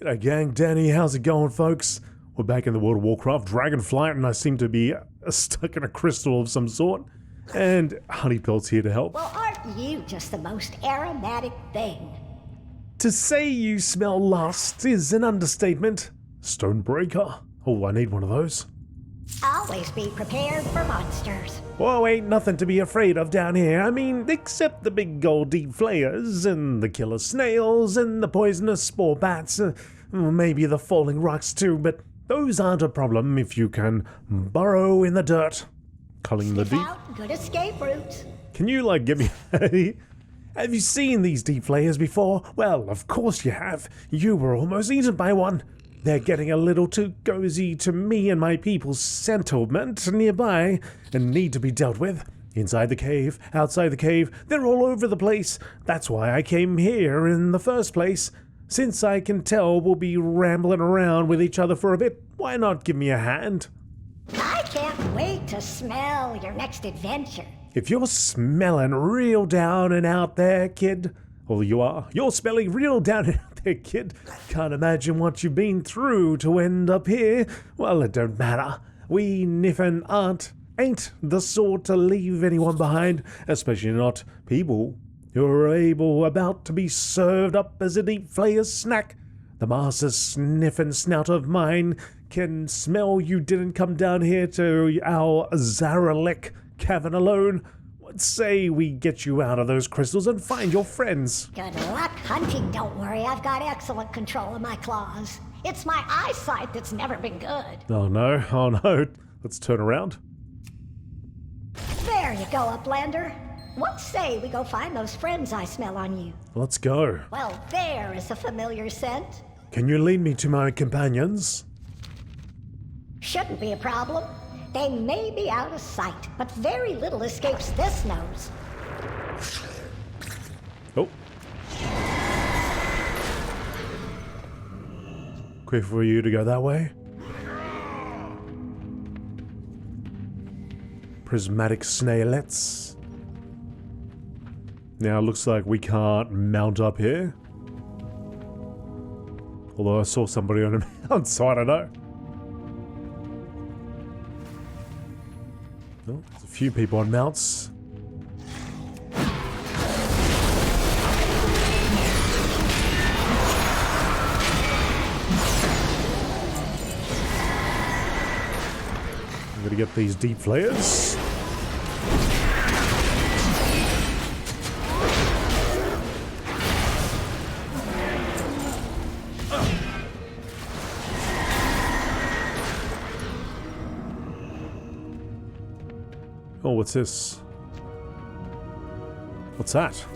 G'day gang, Danny, how's it going folks? We're back in the World of Warcraft, Dragonflight, and I seem to be stuck in a crystal of some sort. And Honeypelt's here to help. Well, aren't you just the most aromatic thing? To say you smell lust is an understatement. Stonebreaker. Oh, I need one of those. Always be prepared for monsters. Whoa, ain't nothing to be afraid of down here. I mean, except the big old deep flayers, and the killer snails, and the poisonous spore bats. Maybe the falling rocks too, but those aren't a problem if you can burrow in the dirt. Culling the deep. Out good escape routes. Can you, give me a... Have you seen these deep flayers before? Well, of course you have. You were almost eaten by one. They're getting a little too cozy to me and my people's settlement nearby and need to be dealt with. Inside the cave, outside the cave, they're all over the place. That's why I came here in the first place. Since I can tell we'll be rambling around with each other for a bit, why not give me a hand? I can't wait to smell your next adventure. If you're smelling real down and out there, kid, well, you are. You're smelling real down and out there, kid. Can't imagine what you've been through to end up here. Well, it don't matter. We Niffen ain't the sort to leave anyone behind, especially not people who are about to be served up as a deep flayer's snack. The master's sniffing snout of mine can smell you didn't come down here to our Zaralek Cavern alone. What say we get you out of those crystals and find your friends? Good luck hunting, don't worry. I've got excellent control of my claws. It's my eyesight that's never been good. Oh no. Let's turn around. There you go, Uplander. What say we go find those friends I smell on you? Let's go. Well, there is a familiar scent. Can you lead me to my companions? Shouldn't be a problem. They may be out of sight, but very little escapes this nose. Oh. Quick for you to go that way. Prismatic snailets. Now it looks like we can't mount up here. Although I saw somebody on a mount, so I don't know. Oh, there's a few people on mounts. I'm gonna get these deep flayers. Oh, what's this? What's that?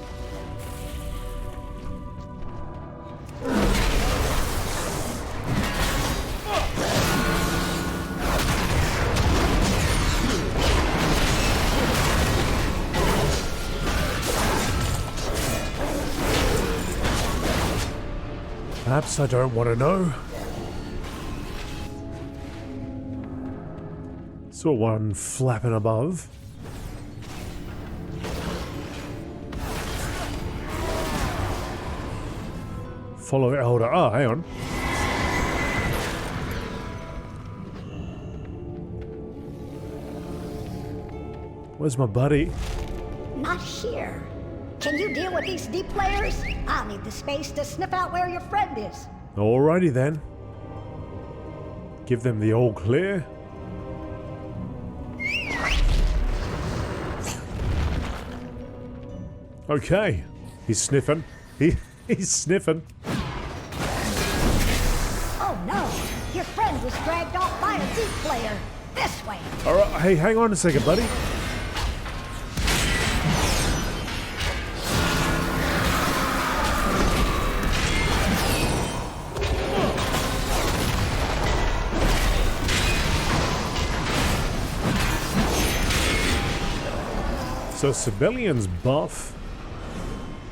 Perhaps I don't want to know. Saw one flapping above. Follow Elder. Oh, hang on. Where's my buddy? Not here. Can you deal with these deep flayers? I'll need the space to sniff out where your friend is. Alrighty then. Give them the all clear. Okay. He's sniffing. He's sniffing. Oh no! Your friend was dragged off by a deep flayer. This way. Alright, hey, hang on a second, buddy. So civilians buff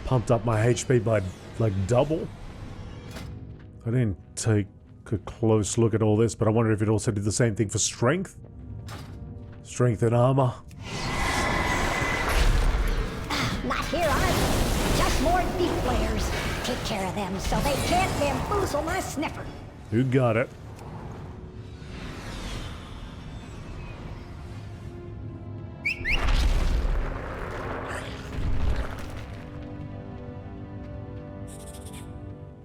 pumped up my HP by double. I didn't take a close look at all this, but I wonder if it also did the same thing for strength. Strength and armor. Not here either. Just more deep flayers. Take take care of them so they can't bamboozle my sniffer. You got it.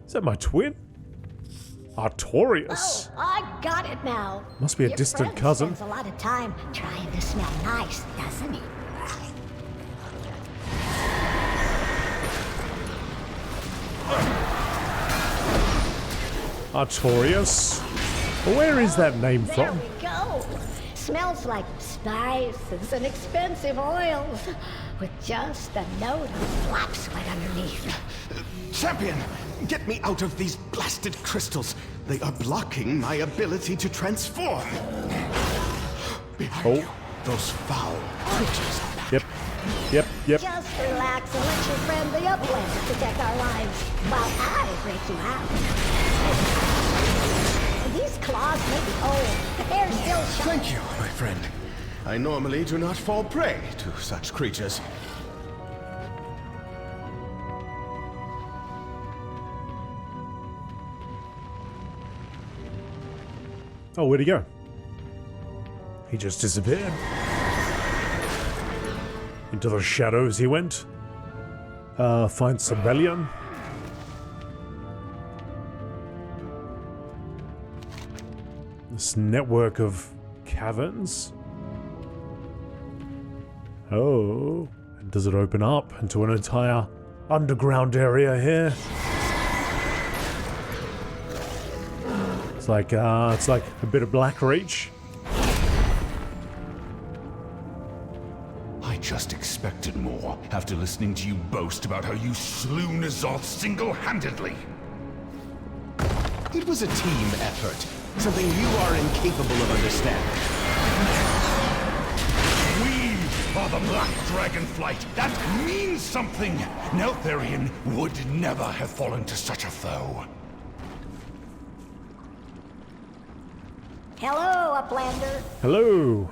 Is that my twin? Artorias. Oh, I got it now. Must be a Your distant friend cousin. spends a lot of time trying to smell nice, doesn't he? Artorias. Where is that name There from? we go. Smells like spices and expensive oils, with just a note of flap sweat underneath. Champion, get me out of these blasted crystals. They are blocking my ability to transform. Behind you, those foul creatures are back. Yep. Just relax and let your friend the Upland protect our lives while I break you out. These claws may be old, but they're still sharp. Thank you, my friend. I normally do not fall prey to such creatures. Oh, where'd he go? He just disappeared. Into the shadows he went. Find civilian. This network of caverns. Oh, and does it open up into an entire underground area here? It's like a bit of Black Reach. I just expected more after listening to you boast about how you slew N'Zoth single-handedly. It was a team effort, something you are incapable of understanding. We are the Black Dragonflight. That means something. Neltharion would never have fallen to such a foe. Hello, Uplander. Hello.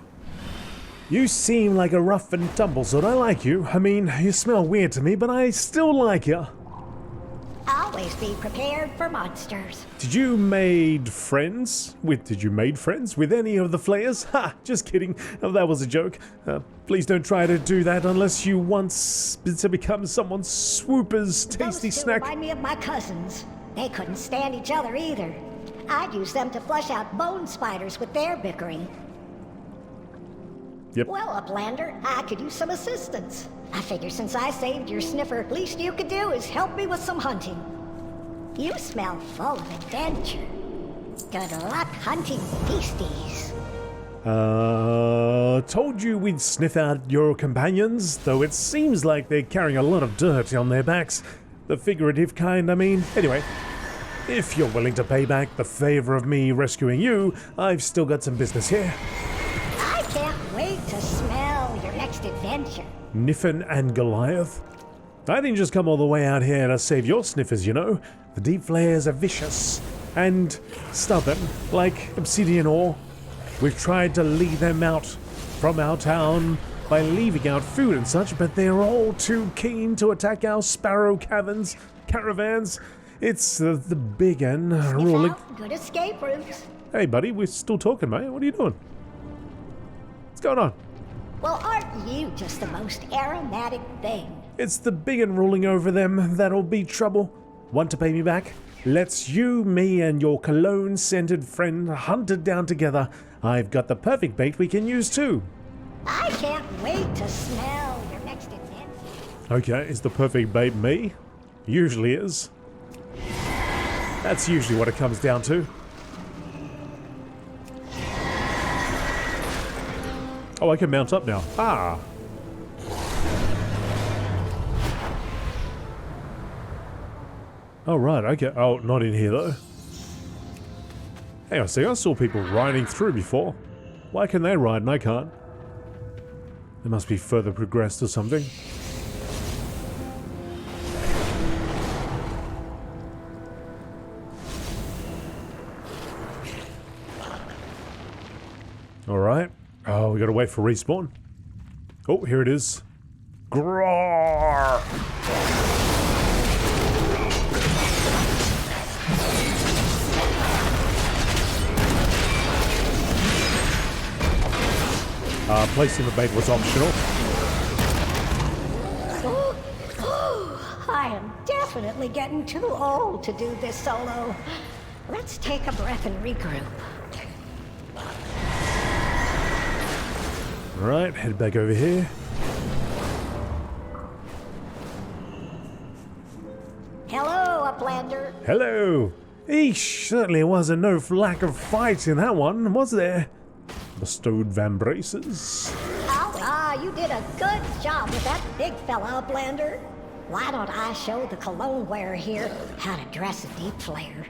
You seem like a rough and tumble sort. I like you. I mean, you smell weird to me, but I still like you. Always be prepared for monsters. Did you made friends with any of the flayers? Ha! Just kidding. Oh, that was a joke. Please don't try to do that unless you want to become someone's swooper's tasty Those two snack. remind me of my cousins. They couldn't stand each other either. I'd use them to flush out bone spiders with their bickering. Yep. Well, Uplander, I could use some assistance. I figure since I saved your sniffer, least you could do is help me with some hunting. You smell full of adventure. Good luck hunting beasties. Told you we'd sniff out your companions, though it seems like they're carrying a lot of dirt on their backs. The figurative kind, I mean. Anyway, if you're willing to pay back the favor of me rescuing you, I've still got some business here. I can't wait to smell your next adventure. Niffen and Goliath? I didn't just come all the way out here to save your sniffers, you know. The deep flayers are vicious and stubborn, like obsidian ore. We've tried to lead them out from our town by leaving out food and such, but they're all too keen to attack our sparrow caravans. It's the big and ruling. Good escape routes. Hey, buddy, we're still talking, mate. What are you doing? What's going on? Well, aren't you just the most aromatic thing? It's the big and ruling over them that'll be trouble. Want to pay me back? Let's you, me, and your cologne-scented friend hunt it down together. I've got the perfect bait we can use too. I can't wait to smell your next adventure. Okay, is the perfect bait me? Usually is. That's usually what it comes down to. Oh, I can mount up now. Ah! Oh, right, okay. Oh, not in here, though. Hang on a second, I saw people riding through before. Why can they ride and I can't? They must be further progressed or something. Alright. Oh, we gotta wait for respawn. Oh, here it is. Groar! Placing the bait was optional. I am definitely getting too old to do this solo. Let's take a breath and regroup. Right, head back over here. Hello, Uplander. Hello! Eesh, certainly wasn't no lack of fight in that one, was there? Bestowed vambraces. You did a good job with that big fella, Uplander. Why don't I show the cologne wearer here how to dress a deep flayer?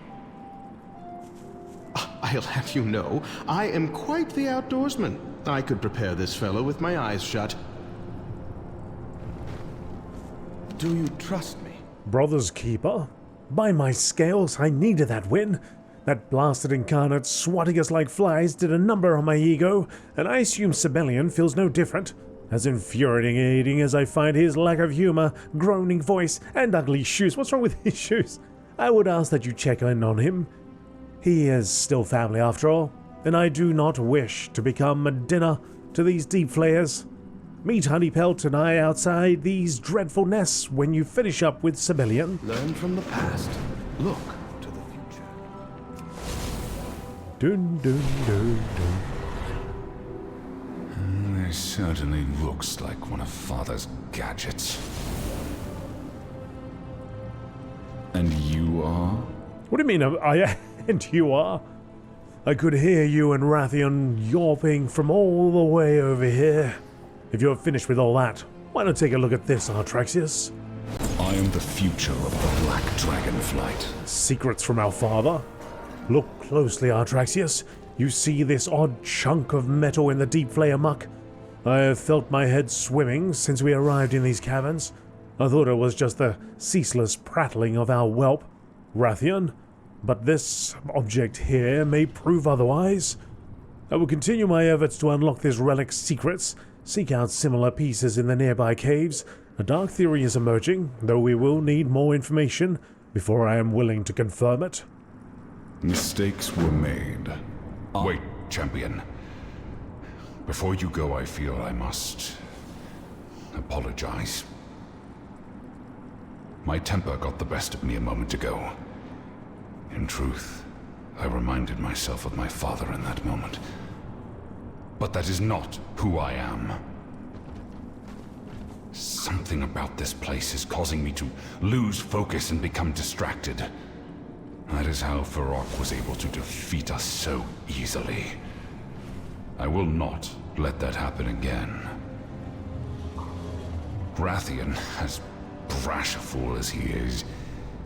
I'll have you know, I am quite the outdoorsman. I could prepare this fellow with my eyes shut. Do you trust me? Brother's keeper? By my scales, I needed that win. That blasted incarnate swatting us like flies did a number on my ego, and I assume Sibelian feels no different. As infuriating as I find his lack of humor, groaning voice, and ugly shoes. What's wrong with his shoes? I would ask that you check in on him. He is still family after all, and I do not wish to become a dinner to these deep flayers. Meet Honeypelt and I outside these dreadful nests when you finish up with Sibelian. Learn from the past. Look to the future. Dun dun dun dun. This certainly looks like one of Father's gadgets. And you are? What do you mean, and you are? I could hear you and Rathian yawping from all the way over here. If you're finished with all that, why not take a look at this, Artraxius? I am the future of the Black Dragonflight. Secrets from our father? Look closely, Artraxius. You see this odd chunk of metal in the deep flayer muck? I have felt my head swimming since we arrived in these caverns. I thought it was just the ceaseless prattling of our whelp, Rathian, but this object here may prove otherwise. I will continue my efforts to unlock this relic's secrets, seek out similar pieces in the nearby caves. A dark theory is emerging, though we will need more information before I am willing to confirm it. Mistakes were made. Wait, champion. Before you go, I feel I must apologize. My temper got the best of me a moment ago. In truth, I reminded myself of my father in that moment. But that is not who I am. Something about this place is causing me to lose focus and become distracted. That is how Farok was able to defeat us so easily. I will not let that happen again. Rathian, as brash a fool as he is,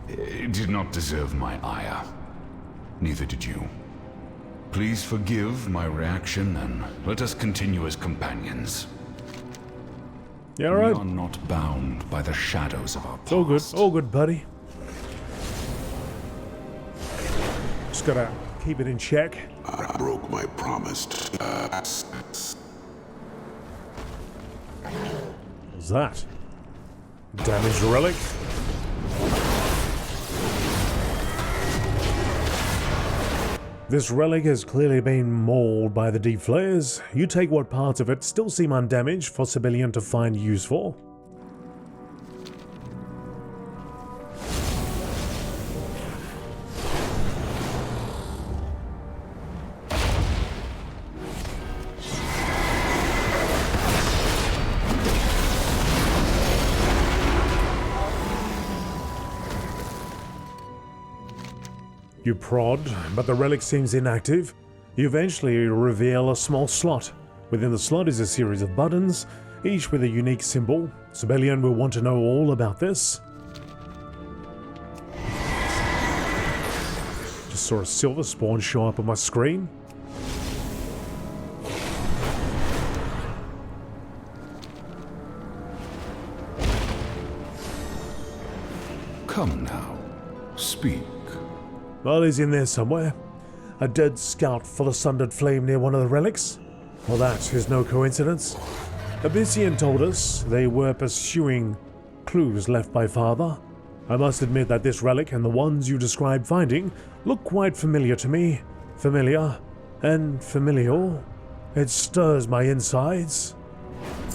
did not deserve my ire. Neither did you. Please forgive my reaction and let us continue as companions. Yeah, all right. We are not bound by the shadows of our past. All good, buddy. Just gotta keep it in check. I broke my promise. What's that? Damaged relic? This relic has clearly been mauled by the deep flayers. You take what parts of it still seem undamaged for Sibelian to find useful. You prod, but the relic seems inactive. You eventually reveal a small slot. Within the slot is a series of buttons, each with a unique symbol. Sibelian will want to know all about this. Just saw a silver spawn show up on my screen. Come now, speak. Well, he's in there somewhere. A dead scout for the sundered flame near one of the relics? Well, that is no coincidence. Abyssian told us they were pursuing clues left by Father. I must admit that this relic and the ones you described finding look quite familiar to me. Familiar and familial. It stirs my insides.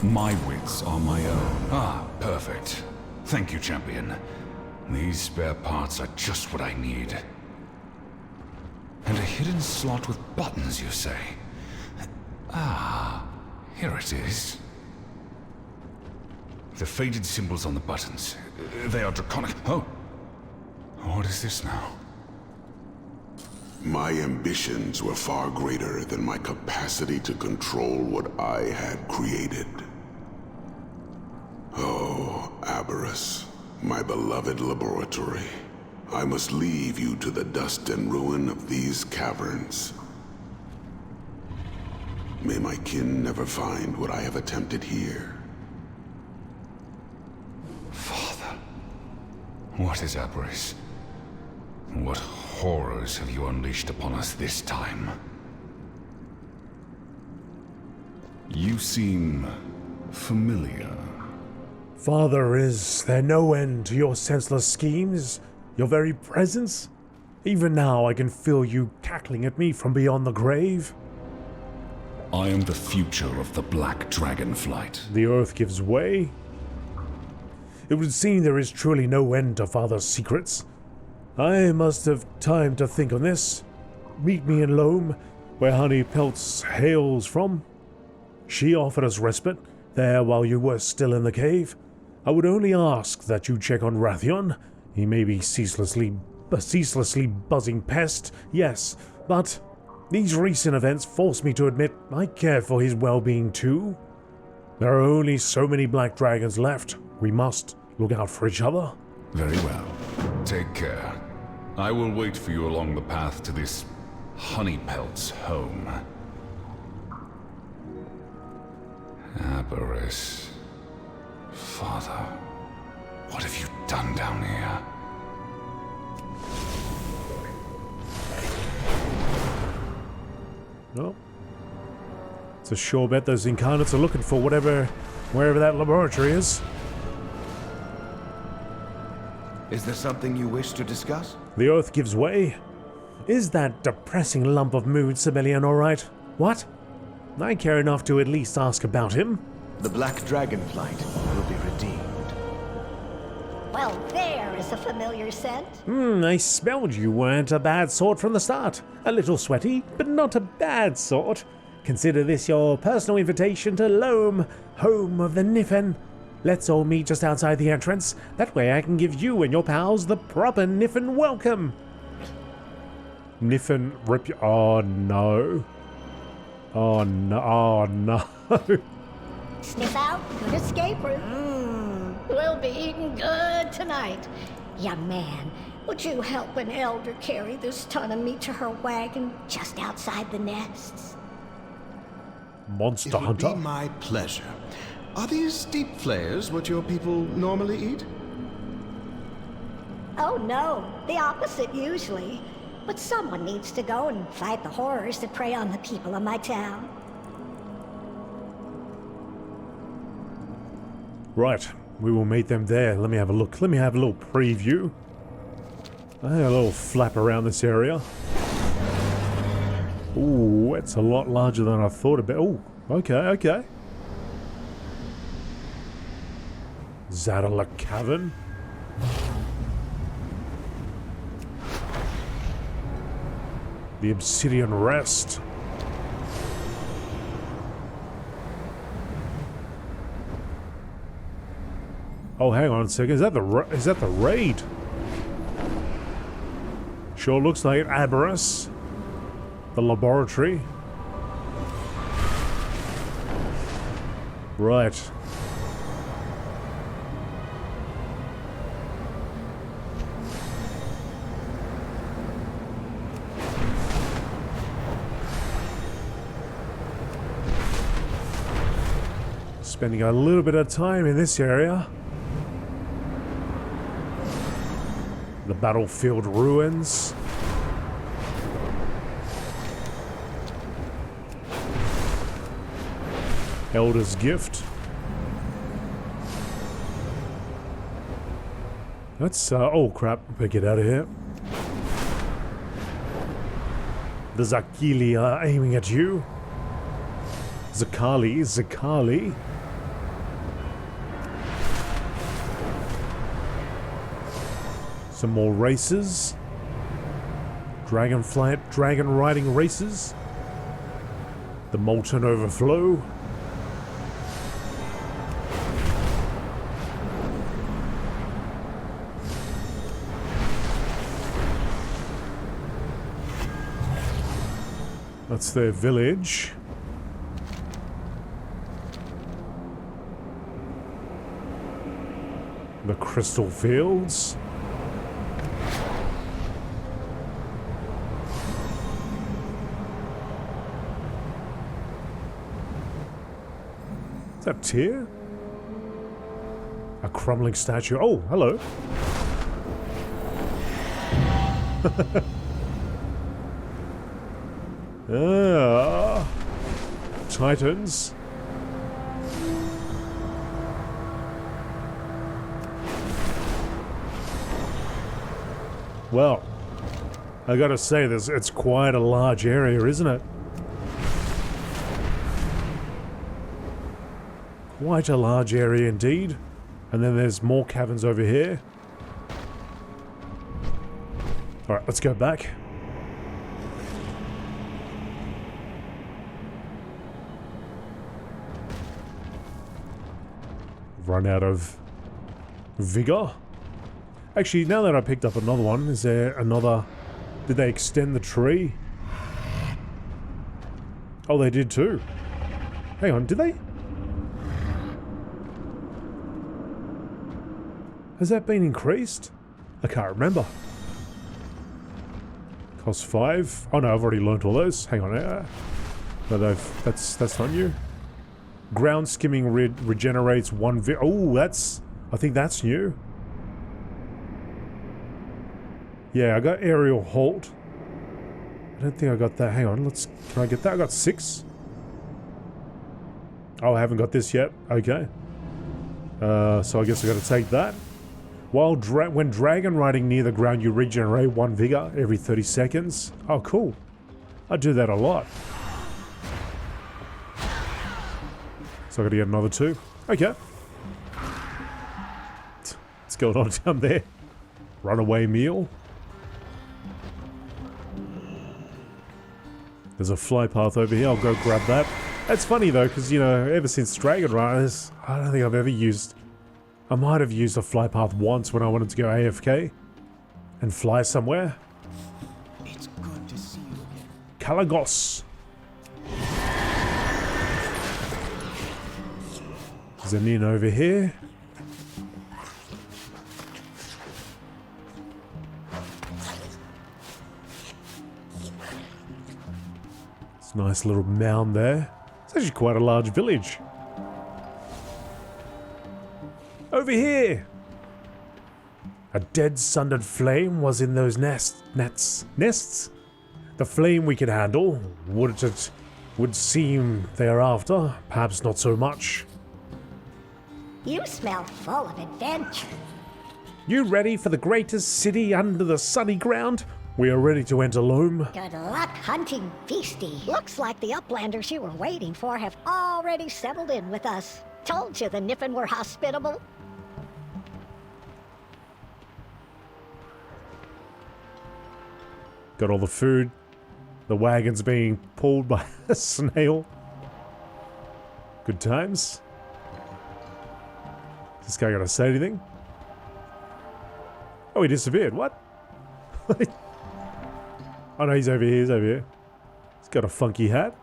My wits are my own. Ah, perfect. Thank you, champion. These spare parts are just what I need. And a hidden slot with buttons, you say? Ah, here it is. The faded symbols on the buttons. They are draconic. Oh. What is this now? My ambitions were far greater than my capacity to control what I had created. Oh, Aberus, my beloved laboratory. I must leave you to the dust and ruin of these caverns. May my kin never find what I have attempted here. Father, what is Aberus? What horrors have you unleashed upon us this time? You seem familiar. Father, is there no end to your senseless schemes? Your very presence? Even now I can feel you cackling at me from beyond the grave. I am the future of the Black Dragonflight. The earth gives way. It would seem there is truly no end to Father's secrets. I must have time to think on this. Meet me in Loamm, where Honey Pelts hails from. She offered us respite there while you were still in the cave. I would only ask that you check on Wrathion. He may be ceaselessly buzzing pest, yes, but these recent events force me to admit I care for his well-being too. There are only so many black dragons left. We must look out for each other. Very well. Take care. I will wait for you along the path to this Honey Pelt's home. Aberus. Father, what have you done down here? No. It's a sure bet those incarnates are looking for wherever that laboratory is. Is there something you wish to discuss? The earth gives way. Is that depressing lump of mood Sibelian alright? What? I care enough to at least ask about him. The Black Dragonflight will be redeemed. Well, there is a familiar scent. I smelled you weren't a bad sort from the start. A little sweaty, but not a bad sort. Consider this your personal invitation to Loamm, home of the Niffen. Let's all meet just outside the entrance. That way I can give you and your pals the proper Niffen welcome. Niffen rip you. Oh no. Oh no. Oh no. Sniff out, good escape room. We'll be eating good tonight. Young man, would you help an elder carry this ton of meat to her wagon just outside the nests? Monster It would Hunter. be my pleasure. Are these deep flayers what your people normally eat? Oh no, the opposite usually. But someone needs to go and fight the horrors that prey on the people of my town. Right, we will meet them there. Let me have a look. Let me have a little preview. I had a little flap around this area. Ooh, it's a lot larger than I thought about. Ooh, okay. Zaralek Cavern. The Obsidian Rest. Oh, hang on a second. Is that the raid? Sure looks like it. Aberus. The laboratory. Right. Spending a little bit of time in this area. The battlefield ruins. Elder's Gift. That's, oh crap, better get out of here. The Zakili are aiming at you. Zakali. Some more races. Dragonflight, dragon riding races. The Molten Overflow. That's their village. The Crystal Fields. Is that Tyr? A crumbling statue. Oh, hello. Titans. Well, I gotta say this, it's quite a large area, isn't it? Quite a large area indeed. And then there's more caverns over here. Alright, let's go back. Run out of vigor. Actually, now that I picked up another one, is there another... Did they extend the tree? Oh, they did too. Hang on, did they? Has that been increased? I can't remember. Cost 5. Oh no, I've already learnt all those. Hang on. No, that's not new. Ground skimming regenerates 1 oh, that's... I think that's new. Yeah, I got aerial halt. I don't think I got that. Hang on, can I get that? I got 6. Oh, I haven't got this yet. Okay. So I guess I gotta take that. When dragon riding near the ground, you regenerate 1 vigor every 30 seconds. Oh, cool. I do that a lot. So I gotta get another 2. Okay. What's going on down there? Runaway meal. There's a fly path over here. I'll go grab that. That's funny though, because, you know, ever since Dragon Riders, I don't think I've ever used... I might have used a fly path once when I wanted to go AFK and fly somewhere. It's good to see you again. Kalagos. There's an inn over here. It's a nice little mound there. It's actually quite a large village. Over here! A dead sundered flame was in those nests? The flame we could handle. Would seem thereafter, perhaps not so much. You smell full of adventure. You ready for the greatest city under the sunny ground? We are ready to enter Loamm. Good luck hunting, Beastie. Looks like the uplanders you were waiting for have already settled in with us. Told you the Niffen were hospitable. Got all the food. The wagon's being pulled by a snail. Good times. Is this guy gonna say anything? Oh, he disappeared. What? Oh no, he's over here. He's over here. He's got a funky hat.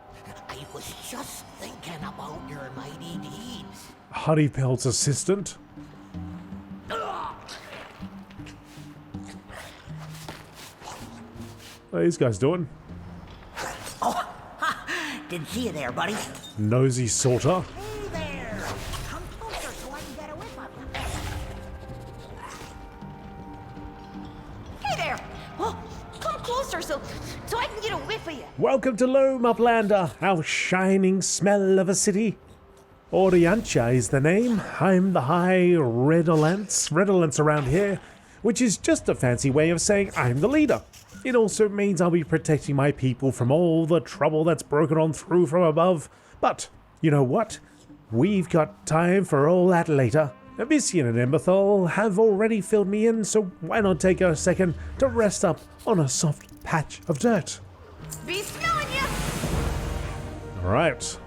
I was just thinking about your mighty deeds. Honeypelt's assistant. What are these guys doing? Oh, ha, didn't see you there, buddy. Nosy sorter. Hey there! Come closer so I can get a whiff of you. Hey there! Oh, come closer so I can get a whiff of you. Welcome to Loamm, Uplander, our shining smell of a city. Oriantia is the name. I'm the High Redolence around here, which is just a fancy way of saying I'm the leader. It also means I'll be protecting my people from all the trouble that's broken on through from above. But You know what? We've got time for all that later. Abyssian and Emberthal have already filled me in, so why not take a second to rest up on a soft patch of dirt? Be smelling you! Alright.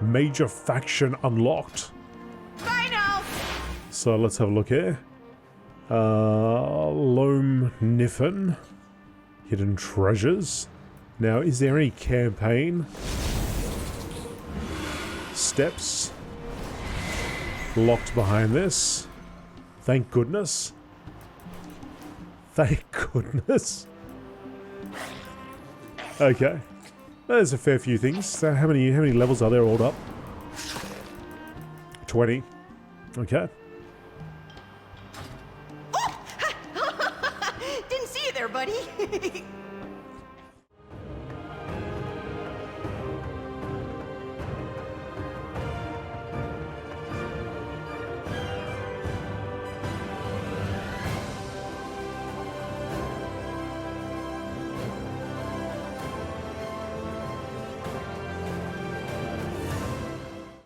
Major faction unlocked. I know! So let's have a look here. Loamm, Niffen. Hidden treasures. Now, is there any campaign? Steps. Locked behind this. Thank goodness. Thank goodness. Okay. There's a fair few things. So how many levels are there all up? 20. Okay.